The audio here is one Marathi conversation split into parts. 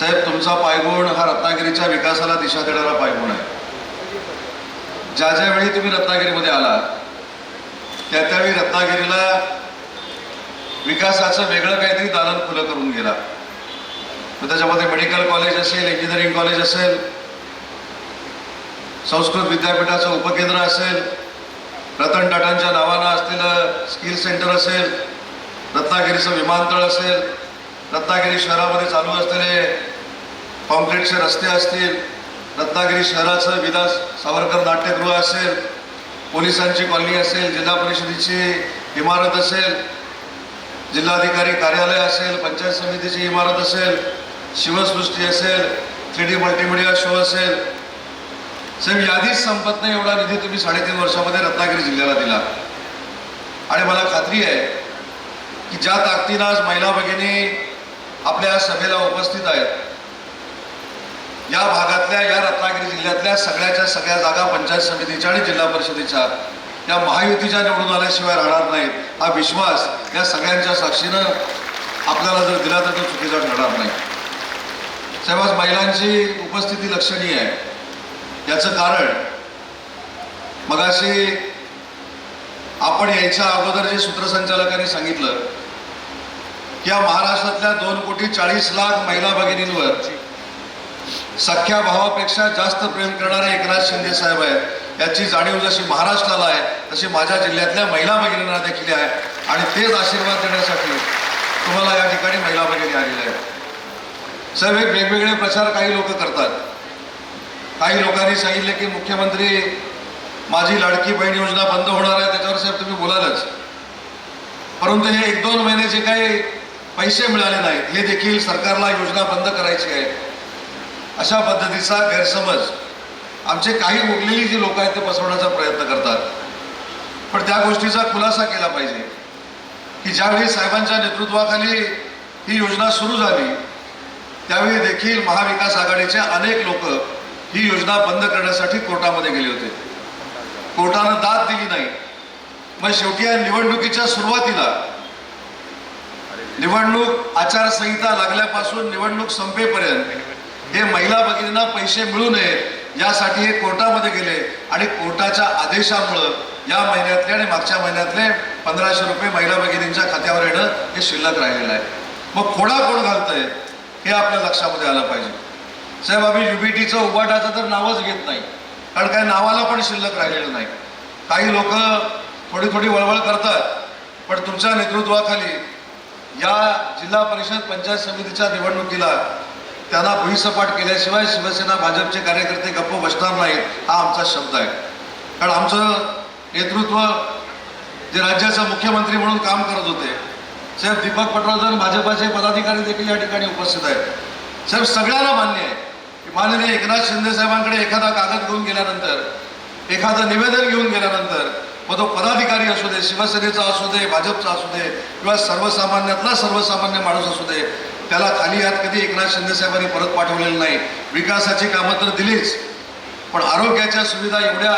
साहेब, तुमचा पायगुण हा रत्नागिरीच्या विकासाला दिशा देणारा पायगुण आहे. ज्या ज्यावेळी तुम्ही रत्नागिरीमध्ये आला त्यावेळी रत्नागिरीला विकासाचं वेगळं काहीतरी दालन खुलं करून गेला. त्याच्यामध्ये मेडिकल कॉलेज असेल, इंजिनिअरिंग कॉलेज असेल, संस्कृत विद्यापीठाचं उपकेंद्र असेल, रतन टाटांच्या नावानं असलेलं स्किल सेंटर असेल, रत्नागिरीचं विमानतळ असेल, रत्नागिरी शहरामध्ये चालू असलेले कॉन्क्रीटचे रस्ते असतील, रत्नागिरी शहराचं विदा सावरकर नाट्यगृह असेल, पोलिसांची कॉलनी असेल, जिल्हा परिषदेची इमारत असेल, जिल्हाधिकारी कार्यालय असेल, पंचायत समितीची इमारत असेल, शिवसृष्टी असेल, 3D मल्टीमीडिया शो असेल. साहेब, यादीच संपत नाही एवढा निधी तुम्ही 3.5 वर्षामध्ये रत्नागिरी जिल्ह्याला दिला. आणि मला खात्री आहे की ज्या ताकदीनं आज महिला भगिनी आपल्या सभेला उपस्थित आहेत, या भागातल्या, या रत्नागिरी जिल्ह्यातल्या सगळ्या जागा पंचायत समितीच्या आणि जिल्हा परिषदेच्या या महायुतीच्या निवडून आल्याशिवाय राहणार नाहीत. हा विश्वास या सगळ्यांच्या साक्षीनं आपल्याला जर दिला तर तो चुकीचा ठरणार नाही. साहेब, आज महिलांची उपस्थिती लक्षणीय आहे. याचं कारण मगाशी आपण यायच्या अगोदर जे सूत्रसंचालकांनी सांगितलं की या महाराष्ट्रातल्या 2,40,00,000 महिला भगिनींवर सख्या भावापेक्षा जास्त प्रेम करणारे एकनाथ शिंदे साहेब आहेत. याची जाणीव जशी महाराष्ट्राला आहे तशी माझ्या जिल्ह्यातल्या महिला भगिनींना देखील आहे. आणि तेच आशीर्वाद देण्यासाठी तुम्हाला या ठिकाणी महिला भगिनी आलेल्या आहेत. साहेब, हे वेगवेगळे प्रचार काही लोक करतात. काही लोकांनी सांगितले की मुख्यमंत्री माझी लाडकी बहीण योजना बंद होणार आहे, त्याच्यावर साहेब तुम्ही बोलालच. परंतु हे 1-2 महिने जे काही पैसे मिळाले नाहीत हे देखील सरकारला योजना बंद करायची आहे, अशा पद्धतीचा गैरसमज आमचे काही उरलेली जी लोक आहेत ते पसरवण्याचा प्रयत्न करतात. पण त्या गोष्टीचा खुलासा केला पाहिजे की ज्यावेळी साहेबांच्या नेतृत्वाखाली ही योजना सुरू झाली त्यावेळी देखील महाविकास आघाडीचे अनेक लोक ही योजना बंद करण्यासाठी कोर्टामध्ये गेले होते. कोर्टानं दाद दिली नाही. मग शेवटी या निवडणुकीच्या सुरुवातीला, निवडणूक आचारसंहिता लागल्यापासून निवडणूक संपेपर्यंत हे महिला भगिनींना पैसे मिळू नयेत यासाठी हे कोर्टामध्ये गेले. आणि कोर्टाच्या आदेशामुळं या महिन्यातले आणि मागच्या महिन्यातले 1500 रुपये महिला भगिनींच्या खात्यावर येणं हे शिल्लक राहिलेलं आहे. मग खोडा कोण घालतंय हे आपल्या लक्षामध्ये आलं पाहिजे. साहेब, आम्ही UBTचं उभाटाचं तर नावच घेत नाही, कारण काही नावाला पण शिल्लक राहिलेलं नाही. काही लोक थोडी वळवळ करतात, पण तुमच्या नेतृत्वाखाली या जिल्हा परिषद पंचायत समितीच्या निवडणुकीला त्यांना भुईसपाट केल्याशिवाय शिवसेना भाजपचे कार्यकर्ते गप्प बसणार नाहीत, हा आमचा शब्द आहे. कारण आमचं नेतृत्व जे राज्याचा मुख्यमंत्री म्हणून काम करत होते साहेब दीपक पटवर्धन, भाजपाचे पदाधिकारी देखील या ठिकाणी उपस्थित आहेत. साहेब, सगळ्यांना मान्य आहे की माननीय एकनाथ शिंदे साहेबांकडे एखादा कागद घेऊन गेल्यानंतर, एखादं निवेदन घेऊन गेल्यानंतर, मग तो पदाधिकारी असू दे, शिवसेनेचा असू दे, भाजपचा असू दे किंवा सर्वसामान्यातला सर्वसामान्य माणूस असू दे, त्याला खाली हात कधी एकनाथ शिंदे साहेबांनी परत पाठवलेलं नाही. विकासाची कामं तर दिलीच, पण आरोग्याच्या सुविधा एवढ्या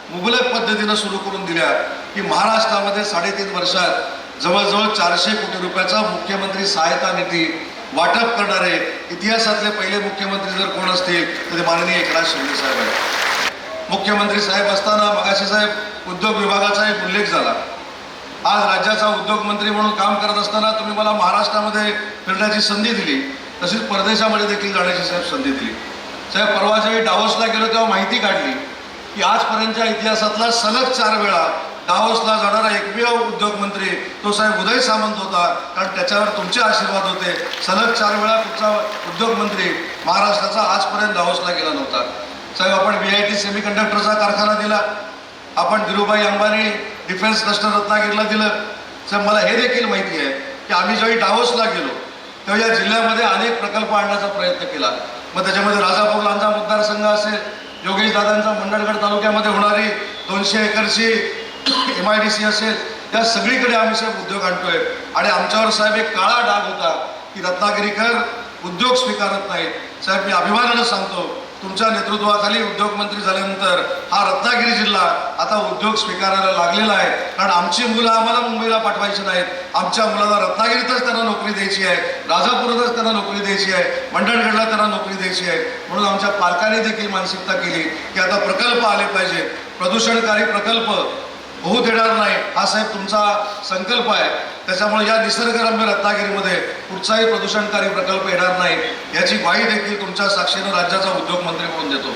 मुबलक पद्धतीनं सुरू करून दिल्या की महाराष्ट्रामध्ये 3.5 वर्षात जवळजवळ 400 कोटी रुपयाचा मुख्यमंत्री सहायता निधी वाटप करणारे इतिहासातले पहिले मुख्यमंत्री जर कोण असतील तर ते माननीय एकनाथ शिंदे साहेब आहेत. मुख्यमंत्री साहेब असताना मगाशी साहेब उद्योग विभागाचा एक उल्लेख झाला. आज राज्याचा उद्योग मंत्री म्हणून काम करत असताना तुम्ही मला महाराष्ट्रामध्ये फिरण्याची संधी दिली, तशीच परदेशामध्ये देखील जाण्याची साहेब संधी दिली. साहेब, परवा ज्यावेळी डावोसला गेलो तेव्हा माहिती काढली की आजपर्यंतच्या इतिहासातला सलग 4 वेळा डावोसला जाणारा एकमेव उद्योग मंत्री तो साहेब उदय सामंत होता, कारण त्याच्यावर तुमचे आशीर्वाद होते. सलग 4 वेळा तुमचा उद्योग मंत्री महाराष्ट्राचा आजपर्यंत डावोसला गेला नव्हता. साहेब, आपण VIT सेमीकंडक्टरचा कारखाना दिला, आपण धीरूभाई अंबानी डिफेन्स क्लस्टर रत्नागिरीला दिलं. साहेब, मला हे देखील माहिती आहे की आम्ही ज्यावेळी डावोसला गेलो तेव्हा या जिल्ह्यामध्ये अनेक प्रकल्प आणण्याचा प्रयत्न केला. मग त्याच्यामध्ये राजापूर लांजा मतदारसंघ असेल, योगेश दादांचा मंडणगड तालुक्यामध्ये होणारी 200 एकरची MIDC असेल, त्या सगळीकडे आम्ही साहेब उद्योग आणतोय. आणि आमच्यावर साहेब एक काळा डाग होता की रत्नागिरीकर उद्योग स्वीकारत नाहीत. साहेब, मी अभिमानानं सांगतो तुमच्या नेतृत्वाखाली उद्योगमंत्री झाल्यानंतर हा रत्नागिरी जिल्हा आता उद्योग स्वीकारायला लागलेला आहे. कारण आमची मुलं आम्हाला मुंबईला पाठवायची नाहीत, आमच्या मुलांना रत्नागिरीतच त्यांना नोकरी द्यायची आहे, राजापुरातच त्यांना नोकरी द्यायची आहे, मंडणगडला त्यांना नोकरी द्यायची आहे. म्हणून आमच्या पालकांनी देखील मानसिकता केली की आता प्रकल्प आले पाहिजे, प्रदूषणकारी प्रकल्प होऊ देणार नाही हा साहेब तुमचा संकल्प आहे. त्याच्यामुळे या निसर्गरम्य रत्नागिरीमध्ये कुठचाही प्रदूषणकारी प्रकल्प येणार नाही याची ग्वाही देखील तुमच्या साक्षीनं राज्याचा उद्योगमंत्री म्हणून देतो.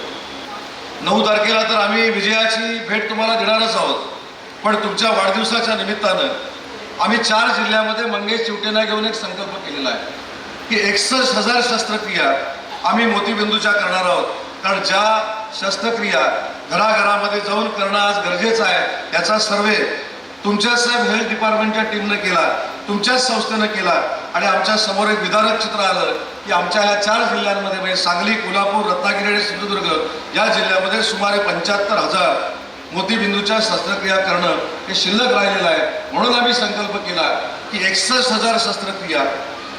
9 तारखेला तर आम्ही विजयाची भेट तुम्हाला देणारच आहोत, पण तुमच्या वाढदिवसाच्या निमित्तानं आम्ही 4 जिल्ह्यामध्ये मंगेश चिवटेंना घेऊन एक संकल्प केलेला आहे की 61,000 शस्त्रक्रिया आम्ही मोतीबिंदूच्या करणार आहोत. कारण ज्या शस्त्रक्रिया घराघरामध्ये जाऊन करणं आज गरजेचं आहे याचा सर्वे तुमच्या साहेब हेल्थ डिपार्टमेंटच्या टीमनं केला, तुमच्याच संस्थेनं केला. आणि आमच्या समोर एक विदारक चित्र आलं की आमच्या ह्या 4 जिल्ह्यांमध्ये म्हणजे सांगली, कोल्हापूर, रत्नागिरी आणि सिंधुदुर्ग या जिल्ह्यामध्ये सुमारे 75,000 मोतीबिंदूच्या शस्त्रक्रिया करणं हे शिल्लक राहिलेलं आहे. म्हणून आम्ही संकल्प केला की 61,000 शस्त्रक्रिया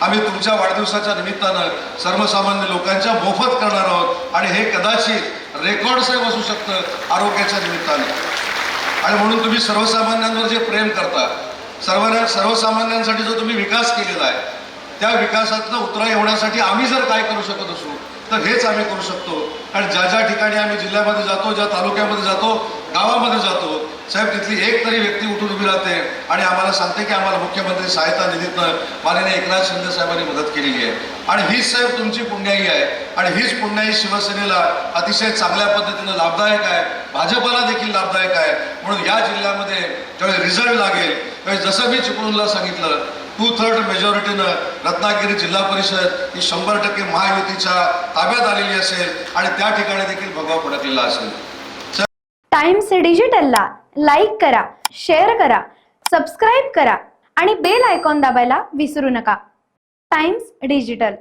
आम्ही तुमच्या वाढदिवसाच्या निमित्तानं सर्वसामान्य लोकांच्या मोफत करणार आहोत. आणि हे कदाचित रेकॉर्ड साहेब असू शकतं आरोग्याच्या निमित्तानं. आणि म्हणून तुम्ही सर्वसामान्यांवर जे प्रेम करता, सर्वसामान्यांसाठी जो तुम्ही विकास केलेला आहे त्या विकासातनं उतराई होण्यासाठी आम्ही जर काय करू शकत असू तर हेच आम्ही करू शकतो. कारण ज्या ज्या ठिकाणी आम्ही जिल्ह्यामध्ये जातो, ज्या तालुक्यामध्ये जातो, गावामध्ये जातो, साहेब तिथली एक तरी व्यक्ती उठून उभी राहते आणि आम्हाला सांगते की आम्हाला मुख्यमंत्री सहायता निधीतनं माननीय एकनाथ शिंदे साहेबांनी मदत केलेली आहे. आणि हीच साहेब तुमची पुण्याई आहे आणि हीच पुण्याई शिवसेनेला अतिशय चांगल्या पद्धतीनं लाभदायक आहे, भाजपला देखील लाभदायक आहे. म्हणून या जिल्ह्यामध्ये ज्यावेळी रिझल्ट लागेल त्यावेळी जसं मी चिपळूणला सांगितलं 2/3 मेजॉरिटीनं रत्नागिरी जिल्हा परिषद ही 100% महायुतीच्या ताब्यात आलेली असेल आणि त्या ठिकाणी देखील भगवा फडकलेला असेल. टाइम्स डिजिटलला लाईक करा, शेअर करा, सबस्क्राईब करा आणि बेल आयकॉन दाबायला विसरू नका. Times digital.